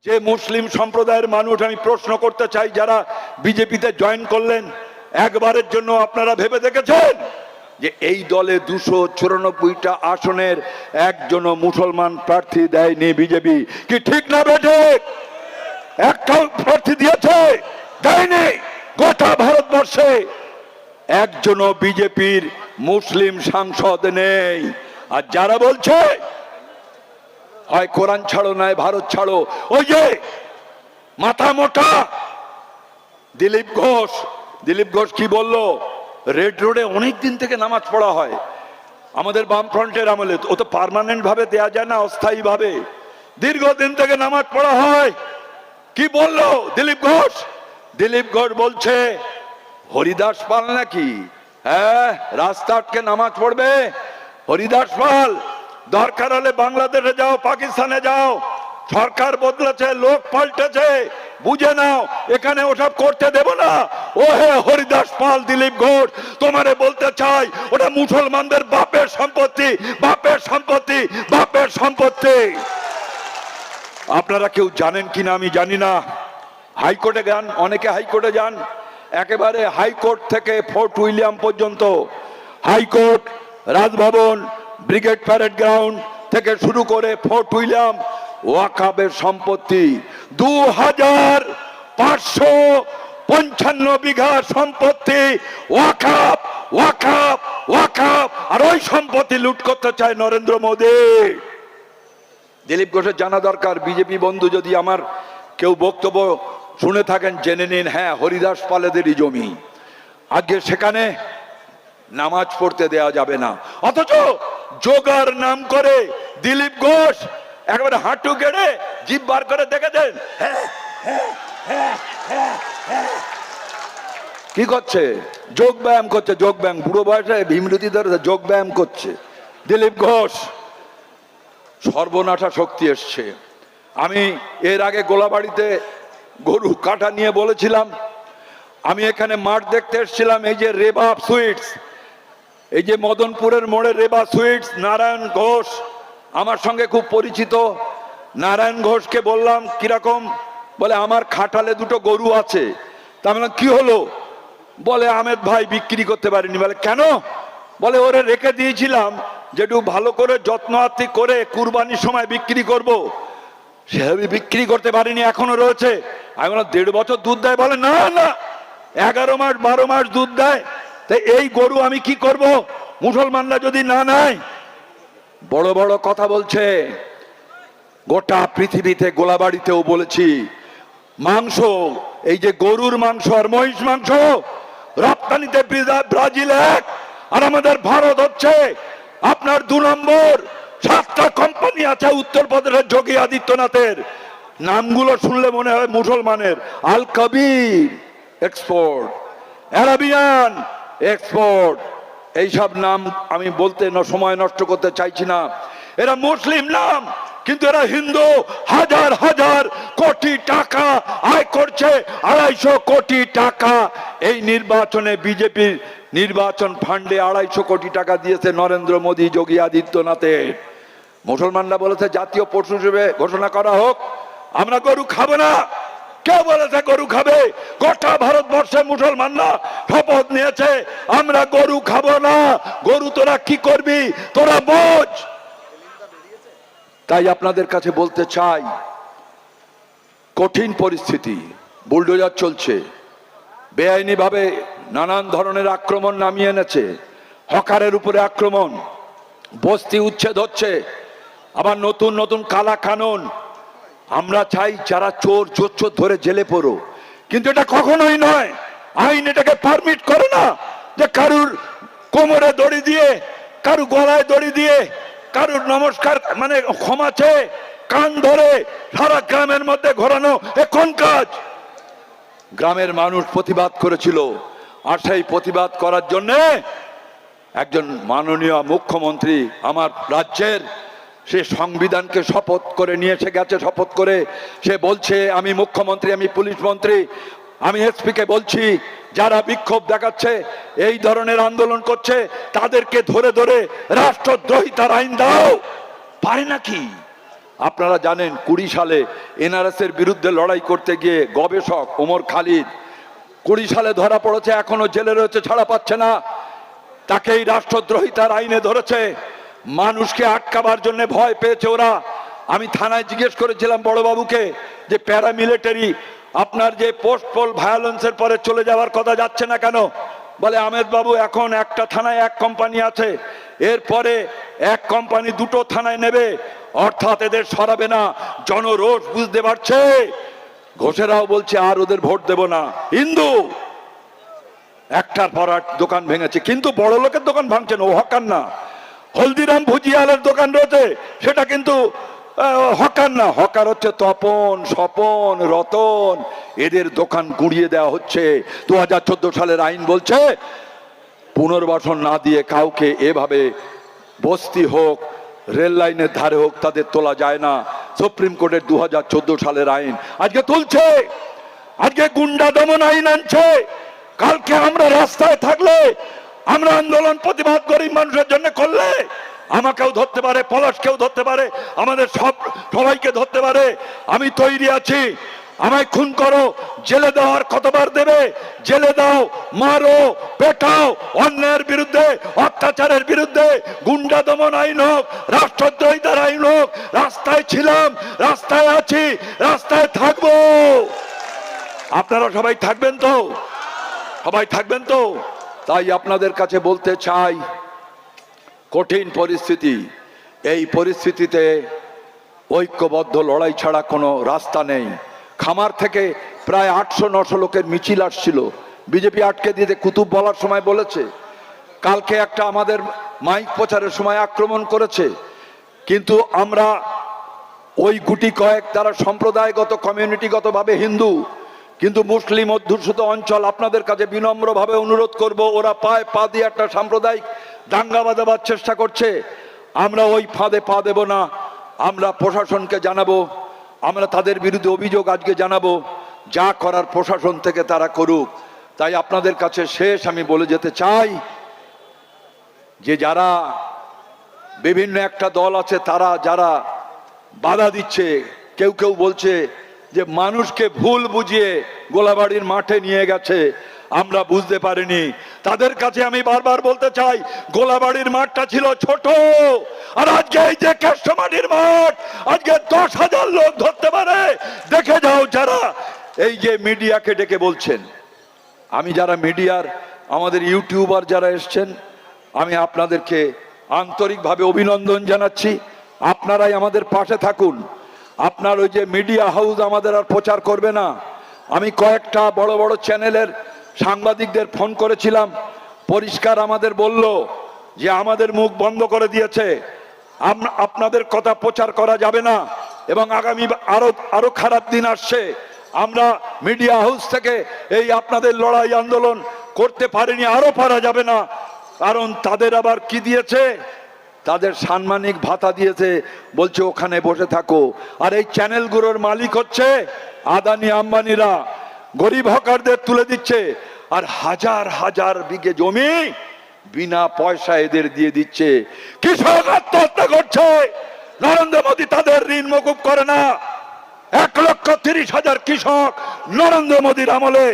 যে মুসলিম সম্প্রদায়ের মানুষ, আমি প্রশ্ন করতে চাই, যারা বিজেপিতে জয়েন করলেন, একবারের জন্য আপনারা ভেবে দেখেছেন যে এই দলে 294টা আসনের একজনও মুসলমান প্রার্থী দেয়নি বিজেপি? কি ঠিক না বেঠে? একটাও প্রার্থী দিয়েছে? দেয়নি। গোটা ভারতবর্ষে একজনও বিজেপির মুসলিম সাংসদ নেই। আর যারা বলছে হয় কোরআন ছাড়ো নয় ভারত ছাড়ো, ওই যে মাথা মোটা দিলীপ ঘোষ কি বললো? রেড রোডে অনেক দিন থেকে নামাজ পড়া হয় আমাদের বামফ্রন্টের আমলে। ও তো পার্মানেন্ট ভাবে দেয়া যায় না, অস্থায়ী ভাবে দীর্ঘদিন থেকে নামাজ পড়া হয়। কি বললো দিলীপ ঘোষ বলছে হরিদাস পাল নাকি? হ্যাঁ, রাস্তা আটকে নামাজ পড়বে হরিদাস পাল? দরকার হলে বাংলাদেশে যাও, পাকিস্তানে যাও, সরকার বদলেছে, লোক পাল্টেছে, বুঝে নাও, এখানে ওসব করতে দেব না। ও হে হরিদাস পাল, দিলীপ ঘোষ, তোমারে বলতে চাই, ওটা মুসলমানদের বাপের সম্পত্তি, বাপের সম্পত্তি, বাপের সম্পত্তি। আপনারা কেউ জানেন কিনা আমি জানি না, হাইকোর্টে যান, অনেকে হাইকোর্টে যান, একেবারে হাইকোর্ট থেকে ফোর্ট উইলিয়াম পর্যন্ত, high court, Raj Bhavan, brigade parade ground থেকে শুরু করে ফোর্ট উইলিয়াম, ওয়াকাবের সম্পত্তি 2555 বিঘা সম্পত্তি ওয়াকাব, ওয়াকাব, ওয়াকাব। আর ওই সম্পত্তি লুট করতে চায় নরেন্দ্র মোদী। দিলীপ ঘোষের জানা দরকার। বিজেপি বন্ধু যদি আমার কেউ বক্তব্য শুনে থাকেন, জেনে নিন, হ্যাঁ, হরিদাস পালেদেরই জমি। আজকে সেখানে নামাজ পড়তে দেয়া যাবে না, অথচ যোগার নাম করে দিলীপ ঘোষ একেবারে হাঁটু গেড়ে জিভ বার করে দেখেছেন কি করছে? যোগ ব্যায়াম করছে, যোগ ব্যায়াম। বুড়ো বয়সে ভীমরতি ধরে যোগ ব্যায়াম করছে দিলীপ ঘোষ। সর্বনাশা শক্তি এসছে। আমি এর আগে গোলাবাড়িতে গরু কাটা নিয়ে বলেছিলাম, আমি এখানে মাঠ দেখতে এসেছিলাম, এই যে রেবা সুইটস, এই যে মদনপুরের মোড়ে রেবা সুইটস, নারায়ণ ঘোষ আমার সঙ্গে খুব পরিচিত। নারায়ণ ঘোষকে বললাম কিরকম, বলে আমার খাটালে দুটো গরু আছে। তা বললাম কি হলো? বলে আহমেদ ভাই বিক্রি করতে পারিনি। বলে কেন? বলে ওরে রেখে দিয়েছিলাম যেটু ভালো করে যত্ন আত্তি করে কুরবানির সময় বিক্রি করব, সেভাবে বিক্রি করতে পারিনি, এখনো রয়েছে। আমি বললাম 1.5 বছর দুধ দেয়? বলে না না, 11 মাস 12 মাস দুধ দেয়। তাই এই গরু আমি কি করব মুসলমানরা যদি না নেয়? বড় বড় কথা বলছে। গোটা পৃথিবীতে, গোলাবাড়িতেও বলেছি, মাংস, এই যে গরুর মাংস আর মহিষ মাংস রপ্তানিতে ব্রাজিল 1, আর আমাদের ভারত হচ্ছে আপনার 2 নম্বর। 7টা কোম্পানি আছে উত্তরপ্রদেশের যোগী আদিত্যনাথের, নামগুলো শুনলে মনে হয় মুসলমানের। আল কবির এক্সপোর্ট, অ্যারাবিয়ান এক্সপোর্ট, এইসব নাম আমি বলতে সময় নষ্ট করতে চাইছি না। এরা মুসলিম নাম, কিন্তু এরা হিন্দু। হাজার হাজার কোটি টাকা আয় করছে, 250 কোটি টাকা এই নির্বাচনে বিজেপির নির্বাচন ফান্ডে 250 কোটি টাকা দিয়েছে নরেন্দ্র মোদী, যোগী আদিত্যনাথের। মুসলমানরা বলেছে জাতীয় পশু হিসেবে ঘোষণা করা হোক, আমরা গরু খাবো না। কে বলেছে গরু খাবে? গোটা ভারতবর্ষে মুসলমানরা শপথ নিয়েছে আমরা গরু খাবো না। গরু তোরা কি করবি, তোরা বোঝ। তাই আপনাদের কাছে বলতে চাই, কঠিন পরিস্থিতি, বুলডোজার চলছে, বেআইনি ভাবে নানান ধরনের আক্রমণ নামিয়ে এনেছে, হকারের উপরে আক্রমণ, বস্তি উচ্ছেদ হচ্ছে, আবার নতুন নতুন কালা কানুন। আমরা চাই যারা চোর ধরে জেলে পড়ো, কিন্তু এটা কখনোই নয়। আইন এটাকে পারমিট করে না যে কারুর কোমরে দড়ি দিয়ে, কারু গলায় দড়ি দিয়ে, কারুর নমস্কার মানে ক্ষমা চেয়ে কান ধরে সারা গ্রামের মধ্যে ঘোরানো এ কোন কাজ? গ্রামের মানুষ প্রতিবাদ করেছিল, আর সেই প্রতিবাদ করার জন্য একজন মাননীয় মুখ্যমন্ত্রী আমার রাজ্যের, সে সংবিধানকে শপথ করে নিয়ে এসে গেছে। শপথ করে সে বলছে আমি মুখ্যমন্ত্রী, আমি পুলিশ মন্ত্রী, আমি এসপিকে বলছি যারা বিক্ষোভ দেখাচ্ছে, এই ধরনের আন্দোলন করছে, তাদেরকে ধরে ধরে রাষ্ট্রদ্রোহিতার আইন দাও। পারে নাকি? আপনারা জানেন 20 সালে এনআরএস এর বিরুদ্ধে লড়াই করতে গিয়ে গবেষক ওমর খালিদ 20 সালে ধরা পড়েছে, এখনো জেলে রয়েছে, ছাড়া পাচ্ছে না। তাকেই রাষ্ট্রদ্রোহিতার আইনে ধরেছে। মানুষকে আটকাবার জন্য ভয় পেয়েছে ওরা। আমি থানায় জিজ্ঞেস করেছিলাম বড়বাবুকে যে প্যারামিলিটারি আপনার যে পোস্ট পোল ভায়োলেন্সের পরে চলে যাওয়ার কথা যাচ্ছে না কেন? বলে আহমেদ বাবু এখন একটা থানায় এক কোম্পানি আছে, এরপরে এক কোম্পানি দুটো থানায় নেবে, অর্থাৎ এদের সরাবে না। জনরোষ বুঝতে পারছে। ঘোষেরাও বলছে আর ওদের ভোট দেব না। হিন্দু একটার পর এক দোকান ভেঙেছে, কিন্তু বড় লোকের দোকান ভাঙছেন, ও হকার না। হলদিরাম ভুজিয়ালের দোকান রয়েছে, সেটা কিন্তু হকার না, হকার হচ্ছে তপন, স্বপন, রতন। এদের দোকান গুঁড়িয়ে দেওয়া হচ্ছে। 2014 সালের আইন বলছে পুনর্বাসন না দিয়ে কাউকে এভাবে বস্তি হোক, রেল লাইনের ধারে হোক, তাদের তোলা যায় না। সুপ্রিম কোর্টের 2014 সালের আইন আজকে তুলছে, আজকে গুন্ডা দমন আইন আনছে। কালকে আমরা রাস্তায় থাকলে, আমরা আন্দোলন প্রতিবাদ গরিব মানুষের জন্য করলে আমাকেও ধরতে পারে, পলাশকেও ধরতে পারে, আমাদের সবাইকে ধরতে পারে। আমি তৈরি আছি। আমায় খুন করো, জেলে দেওয়ার কতবার দেবে? জেলে দাও, মারো, পেটাও। অন্যায়ের বিরুদ্ধে, অত্যাচারের বিরুদ্ধে গুন্ডা দমন আইন হোক, রাষ্ট্রদ্রোহিতার আইন হোক। রাস্তায় ছিলাম, রাস্তায় আছি, রাস্তায় থাকবো। আপনারা সবাই থাকবেন তো? সবাই থাকবেন তো? তাই আপনাদের কাছে বলতে চাই, কঠিন পরিস্থিতি। এই পরিস্থিতিতে ঐক্যবদ্ধ লড়াই ছাড়া কোনো রাস্তা নেই। খামার থেকে প্রায় 800-900 লোকের মিছিল আসছিল, বিজেপি আটকে দিতে কুতুব বলার সময় বলেছে। কালকে একটা আমাদের মাইক প্রচারের সময় আক্রমণ করেছে। কিন্তু আমরা ওই গুটি কয়েক, তারা সম্প্রদায়গত কমিউনিটিগতভাবে হিন্দু, কিন্তু মুসলিম অধ্যুষিত অঞ্চল। আপনাদের কাছে বিনম্রভাবে অনুরোধ করব, ওরা পায়ে পা দিয়ে একটা সাম্প্রদায়িক দাঙ্গা বাঁধাবার চেষ্টা করছে। আমরা ওই ফাঁদে পা দেব না। আমরা প্রশাসনকে জানাবো, আমরা তাদের বিরুদ্ধে অভিযোগ আজকে জানাবো। যা করার প্রশাসন থেকে তারা করুক। তাই আপনাদের কাছে শেষ আমি বলে যেতে চাই যে যারা বিভিন্ন একটা দল আছে, তারা যারা বাধা দিচ্ছে, কেউ কেউ বলছে যে মানুষকে ভুল বুঝিয়ে গোলাবাড়ির মাঠে নিয়ে গেছে, আমরা বুঝতে পারিনি। তাদের কাছে আমি বারবার বলতে চাই, গোলাবাড়ির মাঠটা ছিল ছোট, আর আজকে এই যে কেষ্টমাটির মাঠ, আজকে 10,000 লোক ধরতে পারে। দেখে যাও যারা এই যে মিডিয়াকে ডেকে বলছেন। আমি যারা মিডিয়ার, আমাদের ইউটিউবার যারা এসছেন, আমি আপনাদেরকে আন্তরিকভাবে অভিনন্দন জানাচ্ছি। আপনারাই আমাদের পাশে থাকুন। আপনার ওই যে মিডিয়া হাউস আমাদের আর প্রচার করবে না। আমি কয়েকটা বড় বড় চ্যানেলের সাংবাদিকদের ফোন করেছিলাম, পরিষ্কার আমাদের বলল যে আমাদের মুখ বন্ধ করে দিয়েছে, আপনাদের কথা প্রচার করা যাবে না, এবং আগামী আরো খারাপ দিন আসছে। আমরা মিডিয়া হাউস থেকে এই আপনাদের লড়াই আন্দোলন করতে পারিনি, আরো পারা যাবে না। কারণ তাদের আবার কি দিয়েছে? তাদের সাম্মানিক ভাতা দিয়েছে, বলছে ওখানে বসে থাকো। আর এই চ্যানেলগুলোর মালিক হচ্ছে আদানি আম্বানিরা, গরিব হকারদের তুলে দিচ্ছে। আর হাজার হাজার বিঘে জমি বিনা পয়সা এদের দিয়ে দিচ্ছে। কৃষক আত্মহত্যা করছে, নরেন্দ্র মোদী তাদের ঋণ মকুব করে না। 1,30,000 কৃষক নরেন্দ্র মোদীর আমলে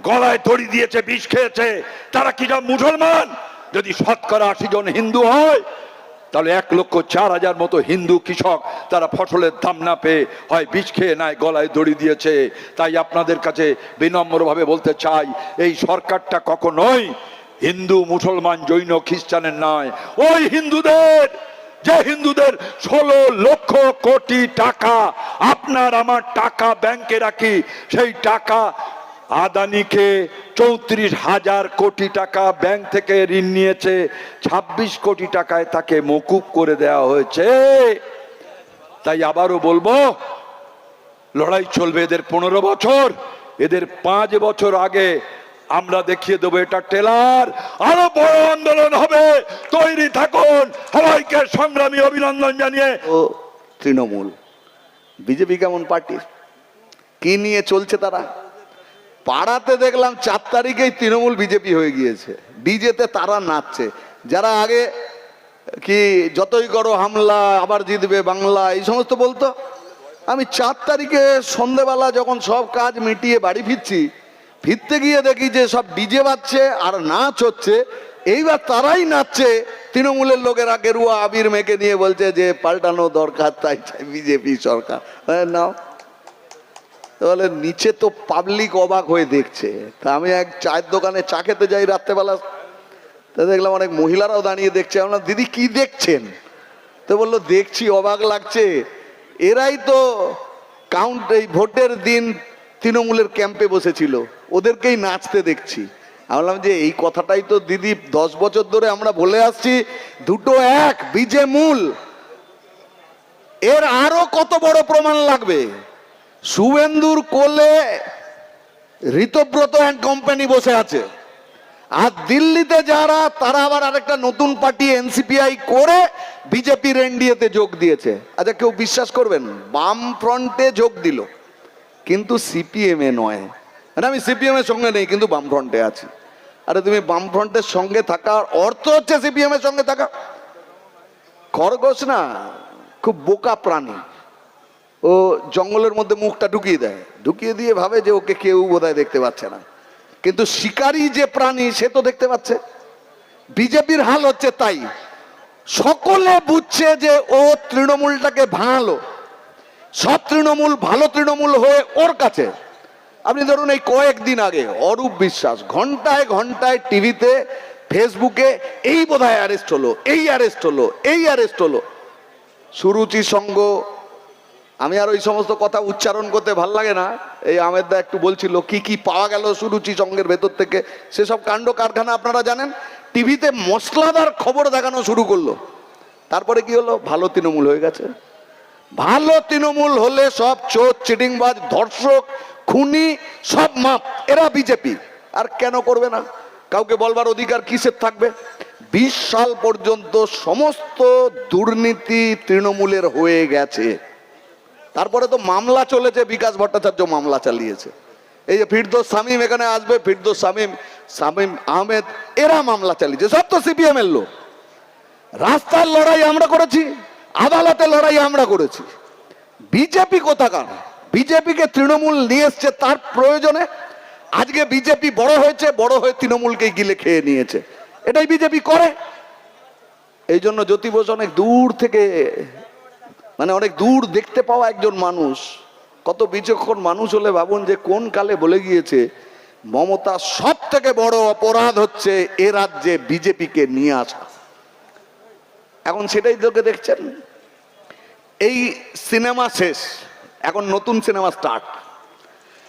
গলায় দড়ি দিয়েছে, বিষ খেয়েছে। তারা কি সব মুসলমান? যদি 80% জন হিন্দু হয়, তাহলে 1,04,000 মতো হিন্দু কৃষক তারা ফসলের দাম না পেয়ে হয় বিষ খেয়ে নাই, গলায় দড়ি দিয়েছে। তাই আপনাদের কাছে বিনম্রভাবে বলতে চাই, এই সরকারটা কখনোই হিন্দু, মুসলমান, জৈন, খ্রিস্টানের নয়। ওই হিন্দুদের, যে হিন্দুদের 16 লক্ষ কোটি টাকা, আপনার আমার টাকা ব্যাংকে রাখি, সেই টাকা আদানিকে 34,000 কোটি টাকা ব্যাংক থেকে ঋণ নিয়েছে, 26 কোটি টাকায় তাকে মকুব করে দেওয়া হয়েছে। তাই আবারও বলবো, লড়াই চলবে এদের 15 বছর, এদের 5 বছর আগে আমরা দেখিয়ে দেবো এটা টেলার। আরো বড় আন্দোলন হবে, তৈরি থাকুন। সবাইকে সংগ্রামী অভিনন্দন জানিয়ে। ও তৃণমূল, বিজেপি কেমন পার্টি, কি নিয়ে চলছে তারা? পাড়াতে দেখলাম 4 তারিখেই তৃণমূল বিজেপি হয়ে গিয়েছে, ডিজেতে তারা নাচছে। যারা আগে কি যতই করো হামলা আবার জিতবে বাংলা, এই সমস্ত বলতো। আমি 4 তারিখে সন্ধেবেলা যখন সব কাজ মিটিয়ে বাড়ি ফিরতে গিয়ে দেখি যে সব ডিজে বাজছে আর নাচ হচ্ছে। এইবার তারাই নাচছে, তৃণমূলের লোকেরা গেরুয়া আবির মেখে নিয়ে বলছে যে পাল্টানো দরকার, তাই চাই বিজেপি সরকার। নাও, তাহলে নিচে তো পাবলিক অবাক হয়ে দেখছে। তা আমি এক চায়ের দোকানে চা খেতে যাই রাত্রেবেলা, তা দেখলাম অনেক মহিলারাও দাঁড়িয়ে দেখছে। আমরা দিদি কি দেখছেন? তো বললো দেখছি, অবাক লাগছে, এরাই তো এই ভোটের দিন তৃণমূলের ক্যাম্পে বসেছিল, ওদেরকেই নাচতে দেখছি। আমি বললাম যে এই কথাটাই তো দিদি 10 বছর ধরে আমরা বলে আসছি, দুটো এক, বিজে মূল। এর আরো কত বড় প্রমাণ লাগবে? শুভেন্দুর কোলে ঋতব্রত অ্যান্ড কোম্পানি বসে আছে, আর দিল্লিতে যারা, তারা আবার আরেকটা নতুন পার্টি এনসিপিআই করে বিজেপির এনডিএতে যোগ দিয়েছে। আচ্ছা, কেউ বিশ্বাস করবেন? বাম ফ্রন্টে যোগ দিল, কিন্তু সিপিএম এ নয়। মানে আমি সিপিএম এর সঙ্গে নেই, কিন্তু বাম ফ্রন্টে আছি। আরে তুমি বাম ফ্রন্টের সঙ্গে থাকার অর্থ হচ্ছে সিপিএম এর সঙ্গে থাকা। খরগোশ না খুব বোকা প্রাণী, ও জঙ্গলের মধ্যে মুখটা ঢুকিয়ে দিয়ে ভাবে যে ওকে কেউ বোধহয় দেখতে পাচ্ছে না, কিন্তু শিকারী যে প্রাণী সে তো দেখতে পাচ্ছে। বিজেপির হাল হচ্ছে তাই। সকলে বুঝছে যে ও তৃণমূলটাকে ভাঙালো, সব তৃণমূল ভালো তৃণমূল হয়ে ওর কাছে। আপনি ধরুন এই কয়েকদিন আগে অরূপ বিশ্বাস ঘন্টায় ঘন্টায় টিভিতে ফেসবুকে এই বোধহয় অ্যারেস্ট হলো, এই অ্যারেস্ট হলো, এই অ্যারেস্ট হলো। সুরুচি সঙ্গ, আমি আর ওই সমস্ত কথা উচ্চারণ করতে ভাল লাগে না। এই আমের দা একটু বলছিল কি কি পাওয়া গেল সুরুচি সঙ্গের ভেতর থেকে, সেসব কাণ্ড কারখানা আপনারা জানেন। টিভিতে মশলাদার খবর দেখানো শুরু করলো, তারপরে কি হলো? ভালো তৃণমূল হয়ে গেছে। ভালো তৃণমূল হলে সব চোর চিটিংবাজ ধর্ষক খুনি সব মাপ, এরা বিজেপি। আর কেন করবে না? কাউকে বলবার অধিকার কিসের থাকবে? 20 সাল পর্যন্ত সমস্ত দুর্নীতি তৃণমূলের হয়ে গেছে। তারপরে তো মামলা চলেছে, বিকাশ ভট্টাচার্য মামলা চালিয়েছে। এই যে ফিরদৌস শামীম এখানে আসবে, ফিরদৌস শামীম আহমেদ, এরা মামলা চালিয়েছে, সব তো সিপিএম এর লোক। রাস্তার লড়াই আমরা করেছি, আদালতে লড়াই আমরা করেছি। বিজেপি কোথাকার? বিজেপিকে তৃণমূল নিয়ে এসছে তার প্রয়োজনে। আজকে বিজেপি বড় হয়েছে, বড় হয়ে তৃণমূলকে গিলে খেয়ে নিয়েছে। এটাই বিজেপি করে। এই জন্য জ্যোতি বসু অনেক দূর থেকে, মানে অনেক দূর দেখতে পাওয়া একজন মানুষ। কত বিচক্ষণ মানুষ হলে ভাবুন যে কোন কালে বলে গিয়েছে মমতা সব থেকে বড় অপরাধ হচ্ছে এ রাজ্যে বিজেপিকে নিয়ে আসা। এখন সেটাই তোকে দেখছেন। এই সিনেমা শেষ, এখন নতুন সিনেমা স্টার্ট।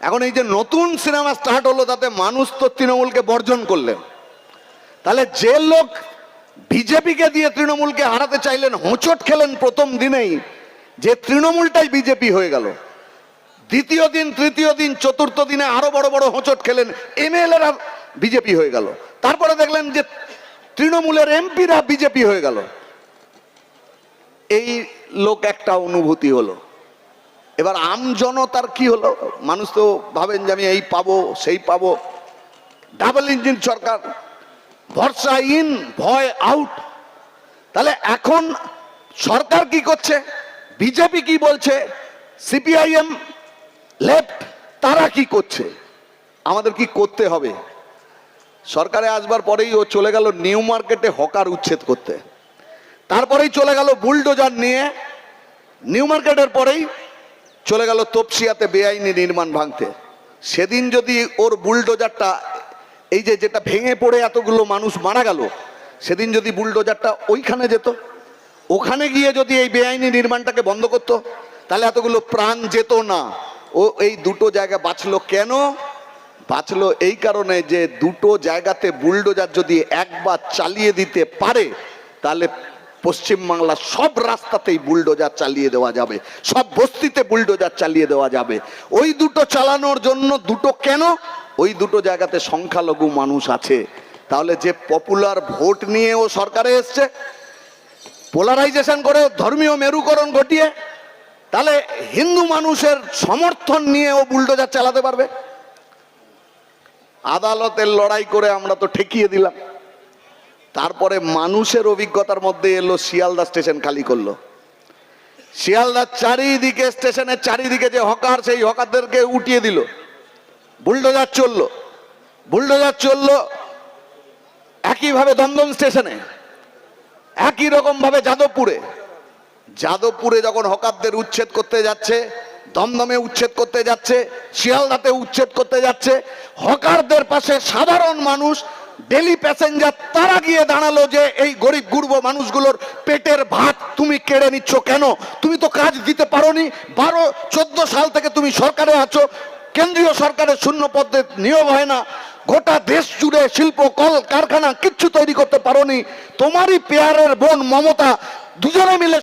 এখন এই যে নতুন সিনেমা স্টার্ট হলো, তাতে মানুষ তো তৃণমূলকে বর্জন করলেন। তাহলে যে লোক বিজেপিকে দিয়ে তৃণমূলকে হারাতে চাইলেন, হোঁচট খেলেন প্রথম দিনেই, যে তৃণমূলটাই বিজেপি হয়ে গেল। দ্বিতীয় দিন, তৃতীয় দিন, চতুর্থ দিনে আরো বড় বড় হোঁচট খেলেন, এমএলএরা বিজেপি হয়ে গেল। তারপরে দেখলেন যে তৃণমূলের এমপিরা বিজেপি হয়ে গেল। এই লোক একটা অনুভূতি হলো। এবার আমজনতার কি হলো? মানুষ তো ভাবেন যে আমি এই পাবো সেই পাবো। ডাবল ইঞ্জিন সরকার, ভরসা ইন, ভয় আউট। তাহলে এখন সরকার কি করছে, বিজেপি কি বলছে, সিপিআইএম লেফট তারা কি করছে, আমাদের কি করতে হবে? সরকারে আসবার পরেই ও চলে গেল নিউ মার্কেটে হকার উচ্ছেদ করতে, তারপরেই চলে গেল বুলডোজার নিয়ে, নিউ মার্কেটের পরেই চলে গেল তপসিয়াতে বেআইনি নির্মাণ ভাঙতে। সেদিন যদি ওর বুলডোজারটা, এই যে যেটা ভেঙে পড়ে এতগুলো মানুষ মারা গেল, সেদিন যদি বুলডোজারটা ওইখানে যেত, ওখানে গিয়ে যদি এই বেআইনি নির্মাণটাকে বন্ধ করতো, তাহলে এতগুলো প্রাণ যেত না। ও এই দুটো জায়গা বাঁচলো কেন? বাঁচলো এই কারণে যে দুটো জায়গাতে বুলডোজার যদি একবার চালিয়ে দিতে পারে, তাহলে পশ্চিমবাংলার সব রাস্তাতেই বুলডোজার চালিয়ে দেওয়া যাবে, সব বস্তিতে বুলডোজার চালিয়ে দেওয়া যাবে। ওই দুটো চালানোর জন্য, দুটো কেন? ওই দুটো জায়গাতে সংখ্যালঘু মানুষ আছে। তাহলে যে পপুলার ভোট নিয়ে ও সরকারে এসছে, পোলারাইজেশন করে, ধর্মীয় মেরুকরণ ঘটিয়ে, তাহলে হিন্দু মানুষের সমর্থন নিয়ে ও বুলডোজার চালাতে পারবে। আদালতের লড়াই করে আমরা তো ঠেকিয়ে দিলাম। তারপরে মানুষের অভিজ্ঞতার মধ্যে এলো শিয়ালদা স্টেশন খালি করলো। শিয়ালদার চারিদিকে, স্টেশনের চারিদিকে যে হকার, সেই হকারদেরকে উঠিয়ে দিল। বুলডোজার চললো, বুলডোজার চললো। একইভাবে দমদম স্টেশনে, একই রকম ভাবে যাদবপুরে যখন হকারদের উচ্ছেদ করতে যাচ্ছে, দমদমে উচ্ছেদ করতে যাচ্ছে, শিয়ালদাতে উচ্ছেদ করতে যাচ্ছে, হকারদের পাশে সাধারণ মানুষ, ডেলি প্যাসেঞ্জার, তারা গিয়ে দাঁড়ালো যে এই গরিব গুরব মানুষগুলোর পেটের ভাত তুমি কেড়ে নিচ্ছ কেন? তুমি তো কাজ দিতে পারোনি। 12-14 সাল থেকে তুমি সরকারে আছো, কেন্দ্রীয় সরকারের শূন্য পদে নিয়োগ হয় না, গোটা দেশ জুড়ে শিল্প কল কারখানা কিচ্ছু তৈরি করতে পারোনি। তোমারই পেয়ারের বোন মমতা দুজনে মিলে